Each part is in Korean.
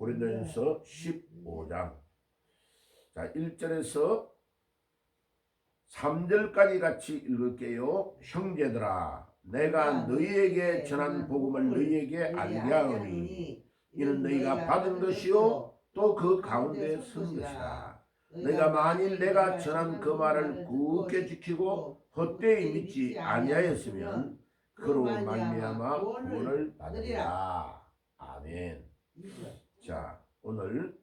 고린도전서 15장 자 1절에서 3절까지 같이 읽을게요. 형제들아 내가 너희에게 전한 복음을 너희에게 알게 하오니 이는 너희가 받은 것이요 또 그 가운데 선 것이라. 너희가 만일 내가 전한 그 말을 굳게 지키고 헛되이 믿지 아니하였으면 그로 말미암아 구원을 받으리라. 아멘. 자 오늘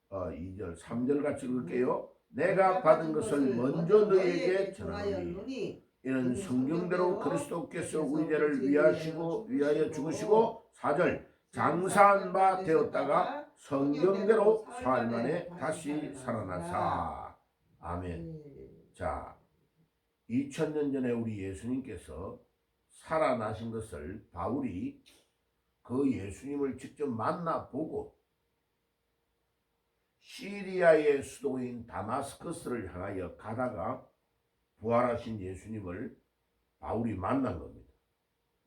2절 3절 같이 읽을게요. 내가 받은 것을 먼저 너희에게 전하노니 이는 성경대로 그리스도께서 우리 죄를 위하여 죽으시고 4절 장사한 바 되었다가 성경대로 사흘 만에 다시 살아나사. 아멘. 자 2000년 전에 우리 예수님께서 살아나신 것을 바울이 그 예수님을 직접 만나보고 시리아의 수도인 다마스커스를 향하여 가다가 부활하신 예수님을 바울이 만난 겁니다.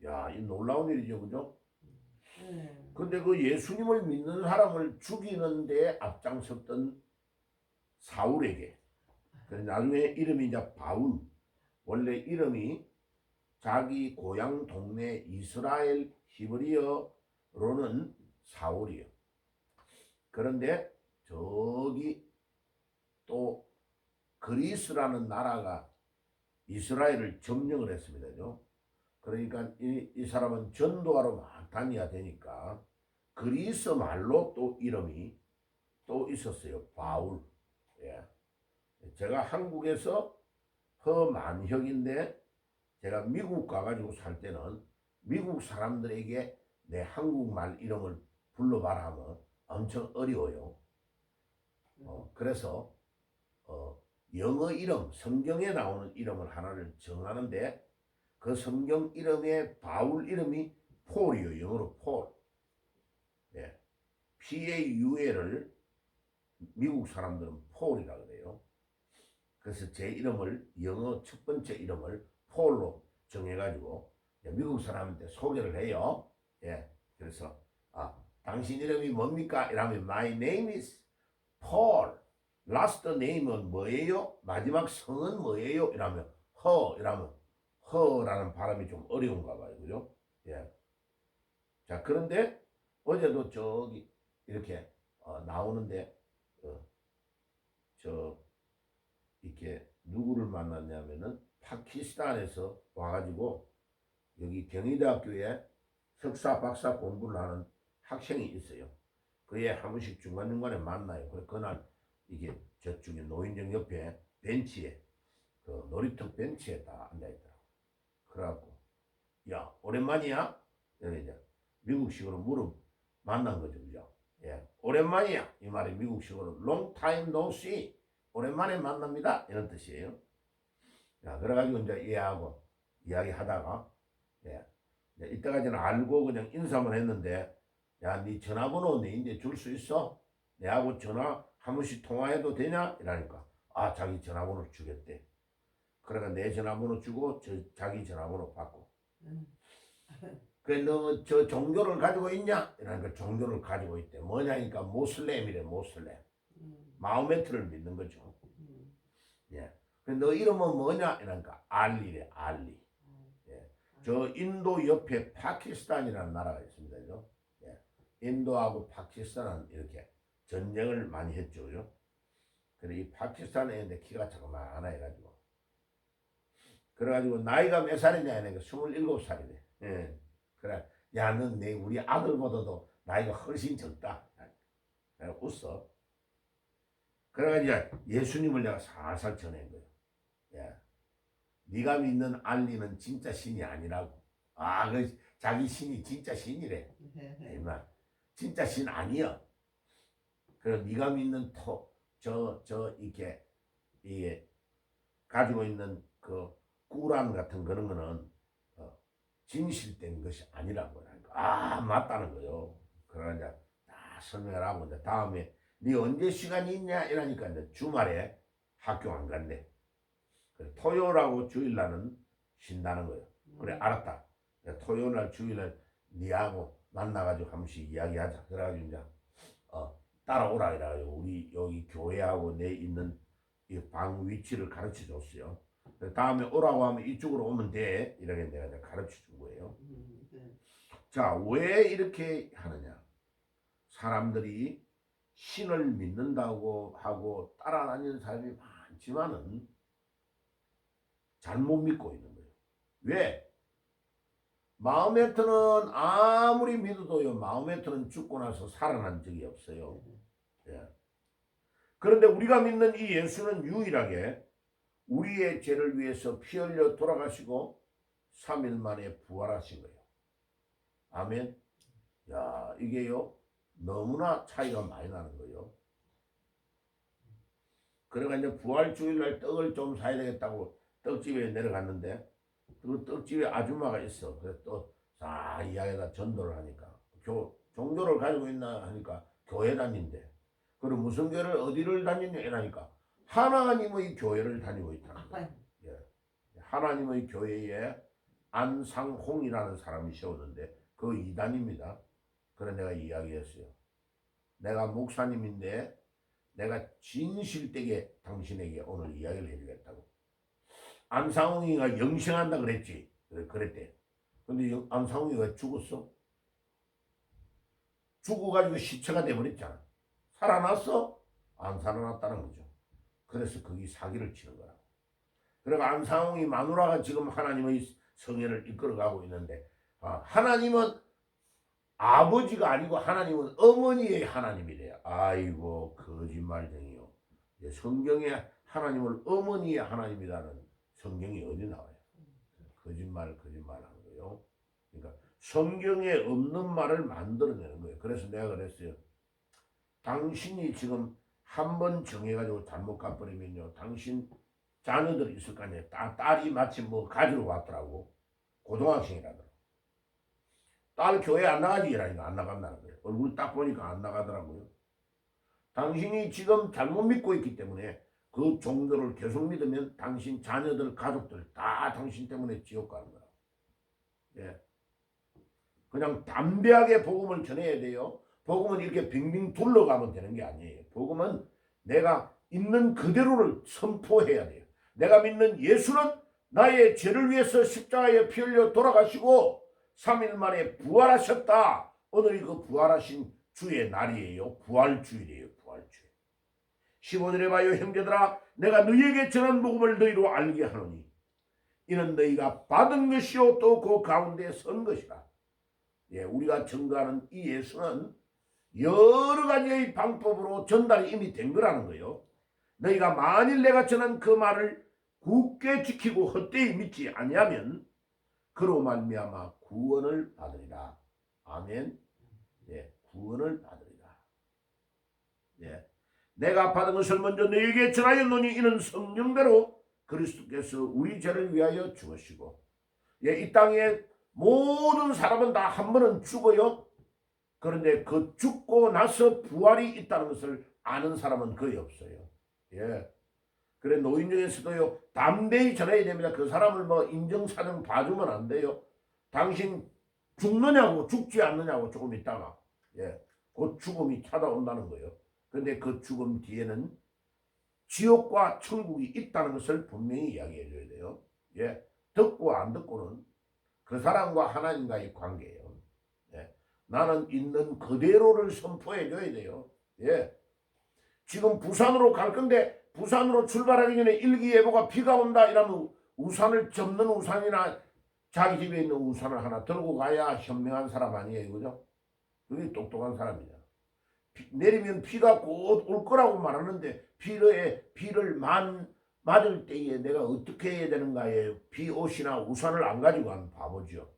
야, 이 놀라운 일이죠, 그죠? 근데 그 예수님을 믿는 사람을 죽이는 데 앞장섰던 사울에게, 나중에 이름이 이제 바울, 원래 이름이 자기 고향 동네 이스라엘 히브리어로는 사울이에요. 그런데 저기 또 그리스라는 나라가 이스라엘을 점령을 했습니다. 그러니까 이 사람은 전도하러 막 다녀야 되니까 그리스 말로 또 이름이 또 있었어요. 바울. 예. 제가 한국에서 허만혁인데 제가 미국 가가지고 살 때는 미국 사람들에게 내 한국말 이름을 불러봐라 하면 엄청 어려워요. 그래서 영어 이름, 성경에 나오는 이름을 하나를 정하는데 그 성경 이름의 바울 이름이 폴이에요. 영어로 폴. 예. P-A-U-L을 미국 사람들은 폴이라 그래요. 그래서 제 이름을 영어 첫 번째 이름을 폴로 정해가지고 미국 사람한테 소개를 해요. 예. 그래서 당신 이름이 뭡니까? 이러면 My name is Paul. Last name은 뭐예요? 마지막 성은 뭐예요? 이러면 이러면 허라는 발음이 좀 어려운가 봐요. 그죠? 예. 자, 그런데 어제도 저기 이렇게 나오는데 이렇게 누구를 만났냐면은 파키스탄에서 와가지고 여기 경희대학교에 석사 박사 공부를 하는 학생이 있어요. 그에 한 번씩 중간중간에 만나요. 그날 이게 저쪽에 노인정 옆에 벤치에 그 놀이터 벤치에 다 앉아있더라고. 그래갖고 야 오랜만이야? 여기 이제 미국식으로 만난 거죠. 그죠? 예, 오랜만이야. 이 말이 미국식으로 long time no see. 오랜만에 만납니다. 이런 뜻이에요. 야, 그래가지고 이제 얘하고 이야기하다가 예, 이때까지는 알고 그냥 인사만 했는데 야, 네 전화번호 내 이제 줄 수 있어? 내하고 전화 한 번씩 통화해도 되냐? 이러니까 자기 전화번호 주겠대. 그러니까 내 전화번호 주고 자기 전화번호 받고. 그래 너 저 종교를 가지고 있냐? 이러니까 종교를 가지고 있대. 뭐냐니까 모슬렘이래. 모슬렘. 마호메트를 믿는 거죠. 예. 그래 너 이름은 뭐냐? 이러니까 알리래. 알리. 예. 저 인도 옆에 파키스탄이라는 나라가 있습니다. 그죠? 예. 인도하고 파키스탄은 이렇게 전쟁을 많이 했죠. 그죠? 그래 이 파키스탄에 있는데 키가 조그마하나 해가지고. 그래가지고 나이가 몇 살이냐? 이러니까 27살이래. 예. 그래, 야, 넌 우리 아들보다도 나이가 훨씬 적다. 내가 웃어. 그래가지고 예수님을 내가 살살 전한 거예요. 예. 네가 믿는 알리는 진짜 신이 아니라고. 그 자기 신이 진짜 신이래. 이만 진짜 신 아니야. 그래, 네가 믿는 이게 가지고 있는 그 꾸란 같은 그런 거는 진실된 것이 아니라고 하니까 맞다는 거요. 그러니까 다 설명을 하고 이제 다음에 네 언제 시간이 있냐 이러니까 이제 주말에 학교 안 간대. 그래, 토요일하고 주일날은 쉰다는 거예요. 그래 알았다. 토요일날 주일날 니하고 만나가지고 한 번씩 이야기하자. 그래가지고 이제 따라오라 이래가지고 우리 여기 교회하고 내 있는 이 방 위치를 가르쳐 줬어요. 다음에 오라고 하면 이쪽으로 오면 돼. 이렇게 내가 가르쳐 준 거예요. 네. 자, 왜 이렇게 하느냐? 사람들이 신을 믿는다고 하고 따라다니는 사람이 많지만은 잘못 믿고 있는 거예요. 왜? 마호메트는 아무리 믿어도요, 마호메트는 죽고 나서 살아난 적이 없어요. 예. 그런데 우리가 믿는 이 예수는 유일하게 우리의 죄를 위해서 피 흘려 돌아가시고 3일 만에 부활하신 거예요. 아멘. 야, 이게요, 너무나 차이가 많이 나는 거예요. 그래가 이제 부활 주일날 떡을 좀 사야 되겠다고 떡집에 내려갔는데 그 떡집에 아줌마가 있어. 그래서 또다 이야기가 전도를 하니까 종교를 가지고 있나 하니까 교회 다닌대. 그리고 무슨 교회를 어디를 다니냐 이러니까 하나님의 교회를 다니고 있다는 거예요. 예. 하나님의 교회에 안상홍이라는 사람이 세웠는데 그 이단입니다. 그래 내가 이야기했어요. 내가 목사님인데 내가 진실되게 당신에게 오늘 이야기를 해주겠다고. 안상홍이가 영생한다 그랬지. 그랬대. 근데 안상홍이가 죽었어? 죽어가지고 시체가 돼버렸잖아. 살아났어? 안 살아났다는 거죠. 그래서 거기 사기를 치는 거라고. 그러니까 안상홍이 마누라가 지금 하나님의 성회를 이끌어가고 있는데 하나님은 아버지가 아니고 하나님은 어머니의 하나님이래요. 아이고 거짓말쟁이요. 성경에 하나님을 어머니의 하나님이라는 성경이 어디 나와요? 거짓말하는 거예요. 그러니까 성경에 없는 말을 만들어내는 거예요. 그래서 내가 그랬어요. 당신이 지금 한 번 정해가지고 잘못 가버리면요, 당신 자녀들이 있을 거 아니에요. 딸이 마침 뭐 가지러 왔더라고. 고등학생이라더라고. 딸 교회 안 나가지 이라니까 안 나간다는 거예요. 얼굴 딱 보니까 안 나가더라고요. 당신이 지금 잘못 믿고 있기 때문에 그 종교를 계속 믿으면 당신 자녀들 가족들 다 당신 때문에 지옥 가는 거라. 예. 그냥 담대하게 복음을 전해야 돼요. 복음은 이렇게 빙빙 둘러가면 되는 게 아니에요. 복음은 내가 있는 그대로를 선포해야 돼요. 내가 믿는 예수는 나의 죄를 위해서 십자가에 피 흘려 돌아가시고 3일 만에 부활하셨다. 오늘이 그 부활하신 주의 날이에요. 부활주일이에요. 부활주일. 15절에 봐요. 형제들아 내가 너희에게 전한 복음을 너희로 알게 하노니 이는 너희가 받은 것이요 또 그 가운데 선 것이라. 예, 우리가 증거하는 이 예수는 여러 가지의 방법으로 전달이 이미 된 거라는 거예요. 너희가 만일 내가 전한 그 말을 굳게 지키고 헛되이 믿지 아니하면 그로 말미암아 구원을 받으리라. 아멘. 예, 구원을 받으리라. 예, 내가 받은 것을 먼저 너희에게 전하였노니 이는 성령대로 그리스도께서 우리 죄를 위하여 죽으시고, 예, 이 땅에 모든 사람은 다 한 번은 죽어요. 그런데 그 죽고 나서 부활이 있다는 것을 아는 사람은 거의 없어요. 예. 그래 노인 중에서도요 담대히 전해야 됩니다. 그 사람을 뭐 인정사정 봐주면 안 돼요. 당신 죽느냐고 죽지 않느냐고 조금 있다가 곧 죽음이 찾아온다는 거예요. 그런데 그 죽음 뒤에는 지옥과 천국이 있다는 것을 분명히 이야기해 줘야 돼요. 예. 듣고 안 듣고는 그 사람과 하나님과의 관계예요. 예. 나는 있는 그대로를 선포해 줘야 돼요. 예. 지금 부산으로 갈 건데 부산으로 출발하기 전에 일기예보가 비가 온다 이러면 우산을 접는 우산이나 자기 집에 있는 우산을 하나 들고 가야 현명한 사람 아니에요. 그죠? 그게 똑똑한 사람이야. 내리면 비가 곧 올 거라고 말하는데 비를 맞을 때에 내가 어떻게 해야 되는가에 비 옷이나 우산을 안 가지고 가면 바보죠.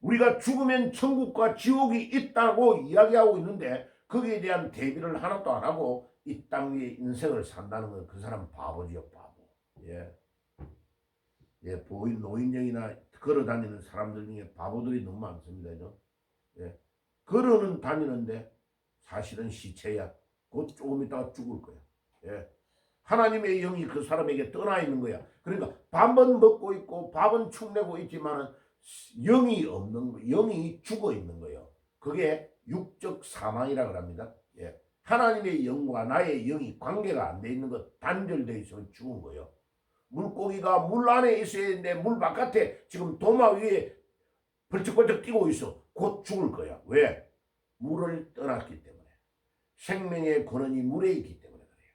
우리가 죽으면 천국과 지옥이 있다고 이야기하고 있는데 거기에 대한 대비를 하나도 안 하고 이 땅 위에 인생을 산다는 건 그 사람 바보지요, 바보. 예. 예, 노인정이나 걸어 다니는 사람들 중에 바보들이 너무 많습니다. 예. 걸어는 다니는데 사실은 시체야. 곧 조금 있다가 죽을 거야. 예. 하나님의 영이 그 사람에게 떠나 있는 거야. 그러니까 밥은 먹고 있고 밥은 축내고 있지만은 영이 없는 거, 영이 죽어 있는 거예요. 그게 육적 사망이라고 합니다. 예. 하나님의 영과 나의 영이 관계가 안 돼 있는 것, 단절되어 있으면 죽은 거예요. 물고기가 물 안에 있어야 되는데 물 바깥에 지금 도마 위에 벌쩍벌쩍 뛰고 있어. 곧 죽을 거야. 왜? 물을 떠났기 때문에. 생명의 근원이 물에 있기 때문에 그래요.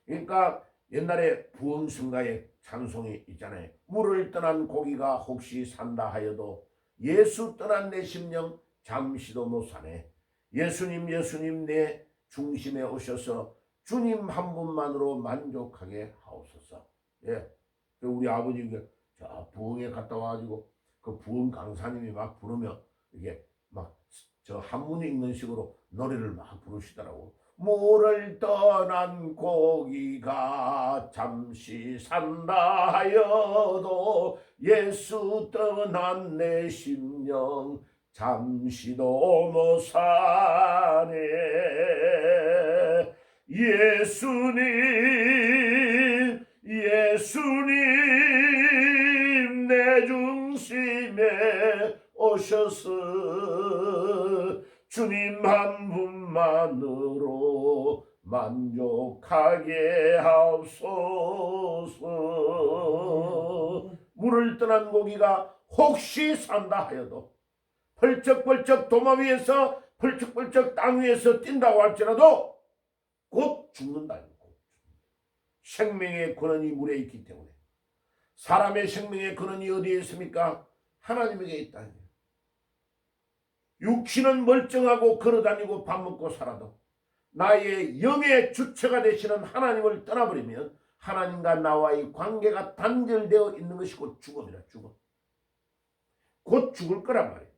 그러니까 옛날에 부흥성가의 찬송이 있잖아요. 물을 떠난 고기가 혹시 산다 하여도 예수 떠난 내 심령 잠시도 못 사네. 예수님 예수님 내 중심에 오셔서 주님 한 분만으로 만족하게 하옵소서. 예. 우리 아버지가 저 부흥에 갔다 와가지고 그 부흥 강사님이 막 부르며 이게 막 저 한문 읽는 식으로 노래를 막 부르시더라고. 물을 떠난 고기가 잠시 산다 하여도 예수 떠난 내 심령 잠시도 못 사네. 예수님 예수님 내 중심에 오셔서 주님 한 분만으로 만족하게 하옵소서. 물을 떠난 고기가 혹시 산다 하여도 펄쩍펄쩍 도마 위에서 펄쩍펄쩍 땅 위에서 뛴다고 할지라도 곧 죽는다. 생명의 근원이 물에 있기 때문에. 사람의 생명의 근원이 어디에 있습니까? 하나님에게 있다. 육신은 멀쩡하고 걸어다니고 밥 먹고 살아도 나의 영의 주체가 되시는 하나님을 떠나버리면 하나님과 나와의 관계가 단절되어 있는 것이 곧 죽음이라. 죽음. 곧 죽을 거란 말이에요.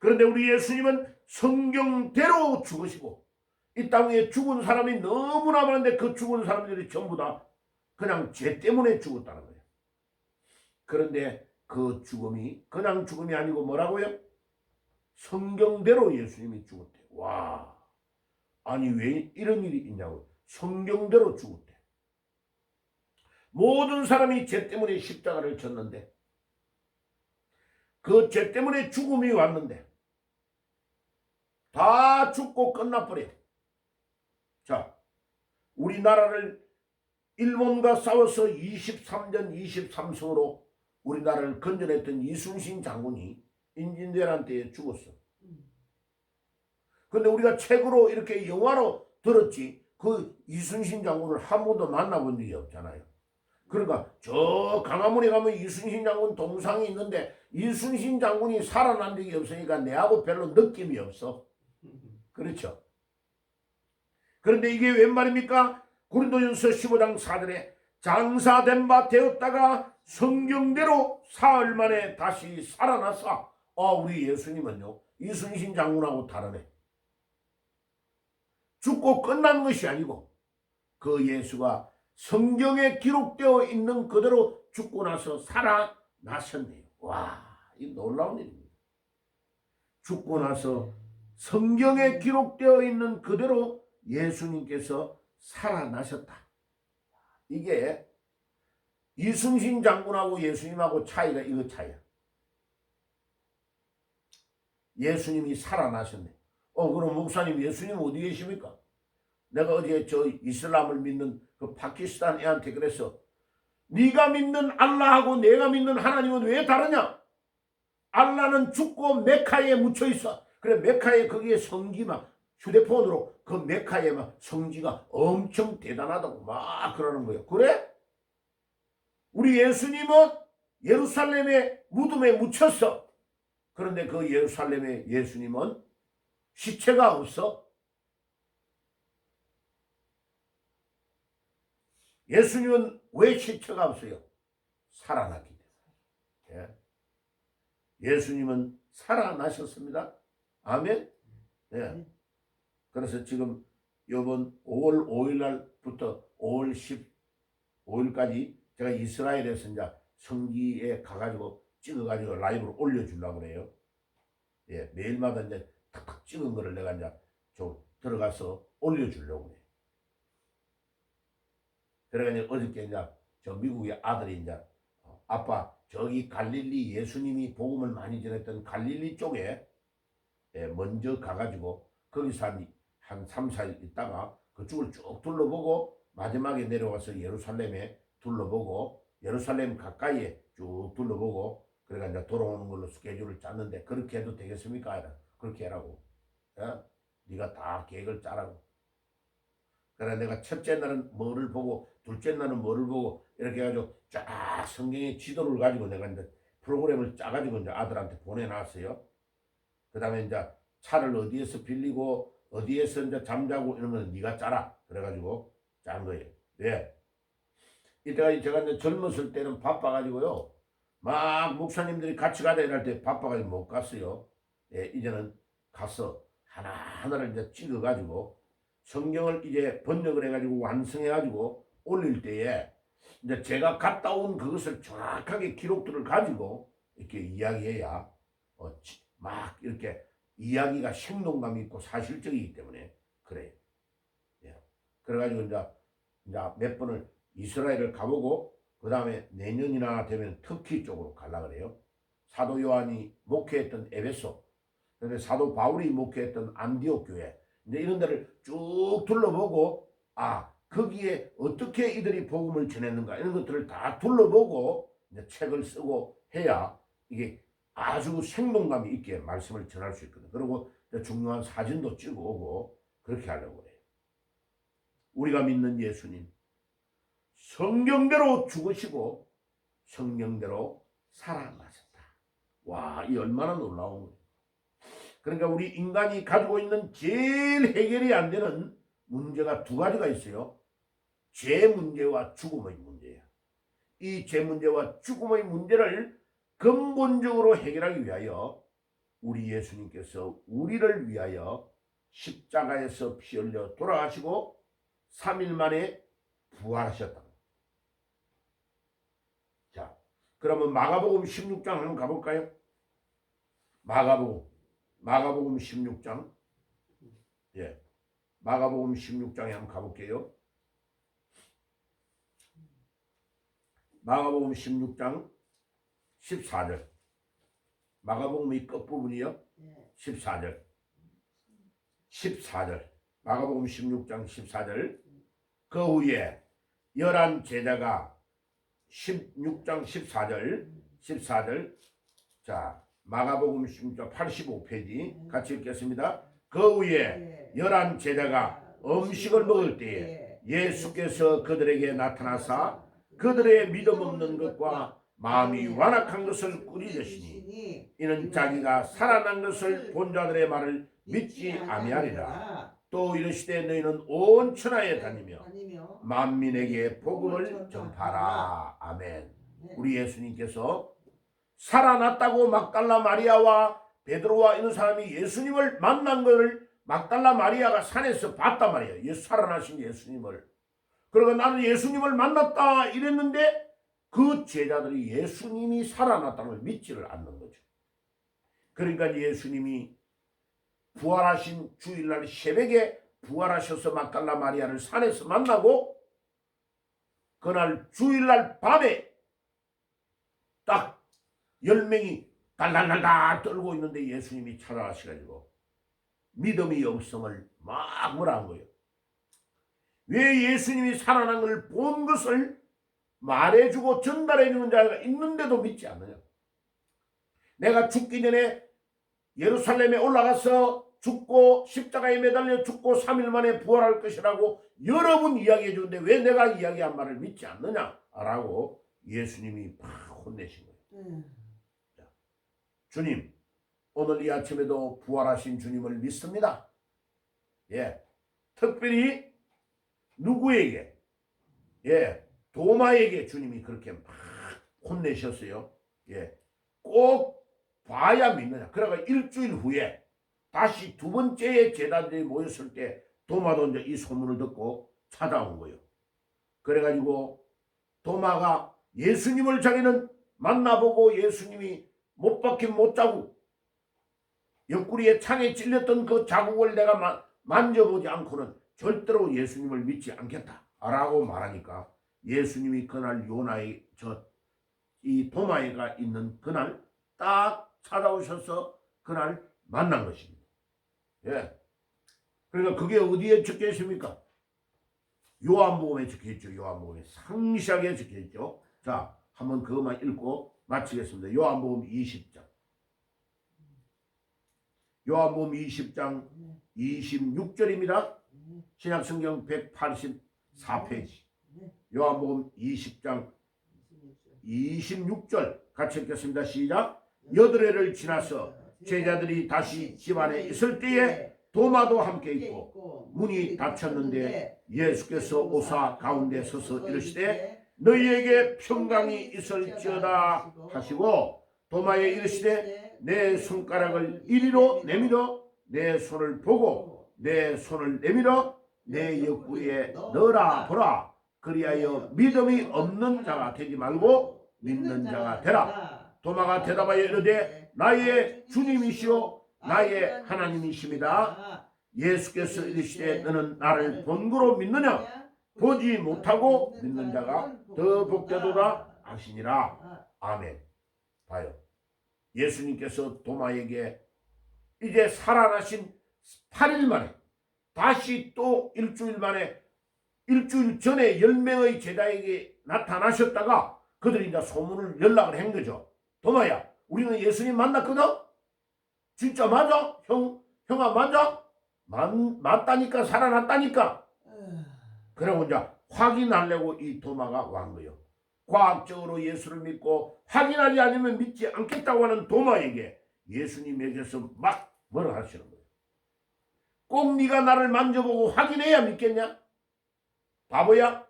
그런데 우리 예수님은 성경대로 죽으시고 이 땅 위에 죽은 사람이 너무나 많은데 그 죽은 사람들이 전부 다 그냥 죄 때문에 죽었다는 거예요. 그런데 그 죽음이 그냥 죽음이 아니고 뭐라고요? 성경대로 예수님이 죽었대. 와, 아니 왜 이런 일이 있냐고. 성경대로 죽었대. 모든 사람이 죄 때문에 십자가를 졌는데 그 죄 때문에 죽음이 왔는데 다 죽고 끝나버려. 자, 우리나라를 일본과 싸워서 23전 23승으로 우리나라를 건져냈던 이순신 장군이 임진왜란 때에 죽었어. 근데 우리가 책으로 이렇게 영화로 들었지 그 이순신 장군을 한 번도 만나본 적이 없잖아요. 그러니까 저 강화문에 가면 이순신 장군 동상이 있는데 이순신 장군이 살아난 적이 없으니까 내하고 별로 느낌이 없어. 그렇죠. 그런데 이게 웬 말입니까? 고린도전서 15장 4절에 장사된 바 되었다가 성경대로 사흘 만에 다시 살아났어. 우리 예수님은요 이순신 장군하고 다르네. 죽고 끝난 것이 아니고 그 예수가 성경에 기록되어 있는 그대로 죽고 나서 살아나셨네요. 와, 이 놀라운 일입니다. 죽고 나서 성경에 기록되어 있는 그대로 예수님께서 살아나셨다. 이게 이순신 장군하고 예수님하고 차이가 이거 차이야. 예수님이 살아나셨네. 그럼 목사님 예수님 어디 계십니까? 내가 어제 저 이슬람을 믿는 그 파키스탄 애한테 그래서 네가 믿는 알라하고 내가 믿는 하나님은 왜 다르냐? 알라는 죽고 메카에 묻혀 있어. 그래 메카에 거기에 성기막 휴대폰으로 그 메카에 막 성지가 엄청 대단하다고 막 그러는 거예요. 그래? 우리 예수님은 예루살렘의 무덤에 묻혔어. 그런데 그 예루살렘의 예수님은 시체가 없어. 예수님은 왜 시체가 없어요? 살아났기 때문에. 예수님은 살아나셨습니다. 아멘. 예. 그래서 지금 이번 5월 5일 날부터 5월 15일까지 제가 이스라엘에서 이제 성기에 가가지고 찍어가지고 라이브로 올려주려고 그래요. 예, 매일마다 이제 탁탁 찍은 거를 내가 이제 좀 들어가서 올려주려고 그래요. 그래가 이제 어저께 이제 저 미국의 아들이 이제 아빠 저기 갈릴리 예수님이 복음을 많이 전했던 갈릴리 쪽에 먼저 가가지고 거기서 한 3, 4일 있다가 그쪽을 쭉 둘러보고 마지막에 내려와서 예루살렘에 둘러보고 예루살렘 가까이에 쭉 둘러보고 그래가 이제 돌아오는 걸로 스케줄을 짰는데 그렇게 해도 되겠습니까? 그렇게 해라고. 네가 다 계획을 짜라고. 그래 내가 첫째 날은 뭐를 보고 둘째 날은 뭐를 보고 이렇게 해가지고 쫙 성경의 지도를 가지고 내가 이제 프로그램을 짜가지고 이제 아들한테 보내놨어요. 그 다음에 이제 차를 어디에서 빌리고 어디에서 이제 잠자고 이런 거는 네가 짜라. 그래가지고 짠 거예요. 왜? 이때가 제가 이제 젊었을 때는 바빠가지고요. 막 목사님들이 같이 가자 이럴 때 바빠가지고 못 갔어요. 예, 이제는 가서 하나하나를 이제 찍어가지고 성경을 이제 번역을 해가지고 완성해가지고 올릴 때에 이제 제가 갔다 온 그것을 정확하게 기록들을 가지고 이렇게 이야기해야 막 이렇게 이야기가 생동감 있고 사실적이기 때문에 그래요. 예. 그래가지고 이제 몇 번을 이스라엘을 가보고 그 다음에 내년이나 되면 터키 쪽으로 가려 그래요. 사도 요한이 목회했던 에베소, 그다음에 사도 바울이 목회했던 안디옥 교회, 이제 이런 데를 쭉 둘러보고 거기에 어떻게 이들이 복음을 전했는가 이런 것들을 다 둘러보고 이제 책을 쓰고 해야 이게 아주 생동감이 있게 말씀을 전할 수 있거든. 그리고 중요한 사진도 찍어 오고 그렇게 하려고 해요. 우리가 믿는 예수님 성경대로 죽으시고 성경대로 살아나셨다. 와, 이 얼마나 놀라운 거예요. 그러니까 우리 인간이 가지고 있는 제일 해결이 안 되는 문제가 두 가지가 있어요. 죄 문제와 죽음의 문제야. 이 죄 문제와 죽음의 문제를 근본적으로 해결하기 위하여 우리 예수님께서 우리를 위하여 십자가에서 피 흘려 돌아가시고 3일 만에 부활하셨다. 자, 그러면 마가복음 16장 한번 가볼까요? 마가복음 16장. 예. 마가복음 16장에 한번 가볼게요. 마가복음 16장 14절. 마가복음 이 끝부분이요. 14절. 14절. 마가복음 16장 14절. 그 후에 11 제자가 16장 14절. 자, 마가복음 16장 85페이지 같이 읽겠습니다. 그 후에 11 제자가 음식을 먹을 때에 예수께서 그들에게 나타나사 그들의 믿음 없는 것과 마음이 완악한 것을 꾸짖으시니 이는 자기가 살아난 것을 본 자들의 말을 믿지 아니하리라. 또 이르시되 너희는 온 천하에 다니며 만민에게 복음을 전파하라. 아멘. 우리 예수님께서 살아났다고 막달라 마리아와 베드로와 이런 사람이 예수님을 만난 것을 막달라 마리아가 산에서 봤단 말이에요. 예수 살아나신 예수님을. 그러고 나는 예수님을 만났다 이랬는데 그 제자들이 예수님이 살아났다는 걸 믿지를 않는 거죠. 그러니까 예수님이 부활하신 주일날 새벽에 부활하셔서 막달라 마리아를 산에서 만나고 그날 주일날 밤에 딱 10명이 달달달달 떨고 있는데 예수님이 찾아가셔가지고 믿음의 영성을 막 뭐라 한 거예요. 왜 예수님이 살아난 걸 본 것을 말해주고 전달해주는 자가 있는데도 믿지 않느냐. 내가 죽기 전에 예루살렘에 올라가서 죽고 십자가에 매달려 죽고 3일 만에 부활할 것이라고 여러 번 이야기해 주는데 왜 내가 이야기한 말을 믿지 않느냐라고 예수님이 막 혼내신 거예요. 자, 주님 오늘 이 아침에도 부활하신 주님을 믿습니다. 예, 특별히 누구에게? 예, 도마에게 주님이 그렇게 막 혼내셨어요. 예, 꼭 봐야 믿느냐. 그러가 일주일 후에 다시 두 번째의 제자들이 모였을 때 도마도 이제 이 소문을 듣고 찾아온 거예요. 그래가지고 도마가 예수님을 자기는 만나보고 예수님이 못 박힌 못자국 옆구리에 창에 찔렸던 그 자국을 내가 만져보지 않고는 절대로 예수님을 믿지 않겠다 라고 말하니까 예수님이 그날 요나의 저 이 도마에가 있는 그날 딱 찾아오셔서 그날 만난 것입니다. 예. 그러니까 그게 어디에 적혀 있습니까? 요한복음에 적혀 있죠. 요한복음에 상세하게 적혀 있죠. 자, 한번 그것만 읽고 마치겠습니다. 요한복음 20장. 요한복음 20장 26절입니다. 신약성경 184페이지. 요한복음 20장 26절 같이 읽겠습니다. 시작. 여드레를 지나서 제자들이 다시 집안에 있을 때에 도마도 함께 있고 문이 닫혔는데 예수께서 오사 가운데 서서 이르시되 너희에게 평강이 있을지어다 하시고 도마에 이르시되 내 손가락을 이리로 내밀어 내 손을 보고 내 손을 내밀어 내 옆구리에 넣으라 보라. 그리하여 믿음이 없는 자가 되지 말고 믿는 자가 되라. 도마가 대답하여 이르되 나의 주님이시오 나의 하나님이십니다. 예수께서 이르시되 너는 나를 본거로 믿느냐? 보지 못하고 믿는 자가 더 복되도다 하시니라. 아멘. 봐요. 예수님께서 도마에게 이제 살아나신 8일 만에 다시 또 일주일 만에 일주일 전에 10명의 제자에게 나타나셨다가 그들이 이제 소문을 연락을 한 거죠. 도마야, 우리는 예수님 만났거든? 진짜 맞아? 형아 맞아? 맞다니까, 살아났다니까. 그러고 이제 확인하려고 이 도마가 왔 거예요. 과학적으로 예수를 믿고 확인하지 않으면 믿지 않겠다고 하는 도마에게 예수님에게서 막 뭐라 하시는 거예요. 꼭 네가 나를 만져보고 확인해야 믿겠냐? 바보야?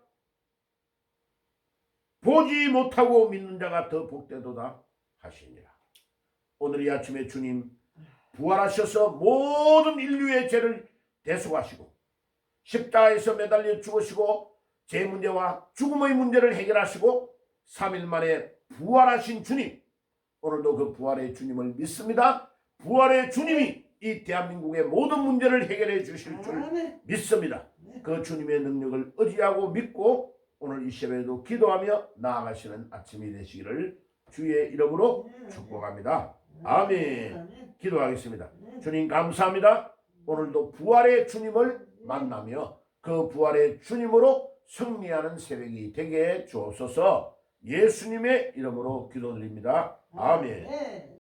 보지 못하고 믿는 자가 더 복되도다 하시니라. 오늘 이 아침에 주님 부활하셔서 모든 인류의 죄를 대속하시고 십자가에서 매달려 죽으시고 죄 문제와 죽음의 문제를 해결하시고 3일 만에 부활하신 주님, 오늘도 그 부활의 주님을 믿습니다. 부활의 주님이 이 대한민국의 모든 문제를 해결해 주실 줄 믿습니다. 그 주님의 능력을 의지하고 믿고 오늘 이 시간에도 기도하며 나아가시는 아침이 되시기를 주의 이름으로 축복합니다. 아멘. 기도하겠습니다. 주님 감사합니다. 오늘도 부활의 주님을 만나며 그 부활의 주님으로 승리하는 새벽이 되게 주옵소서. 예수님의 이름으로 기도드립니다. 아멘.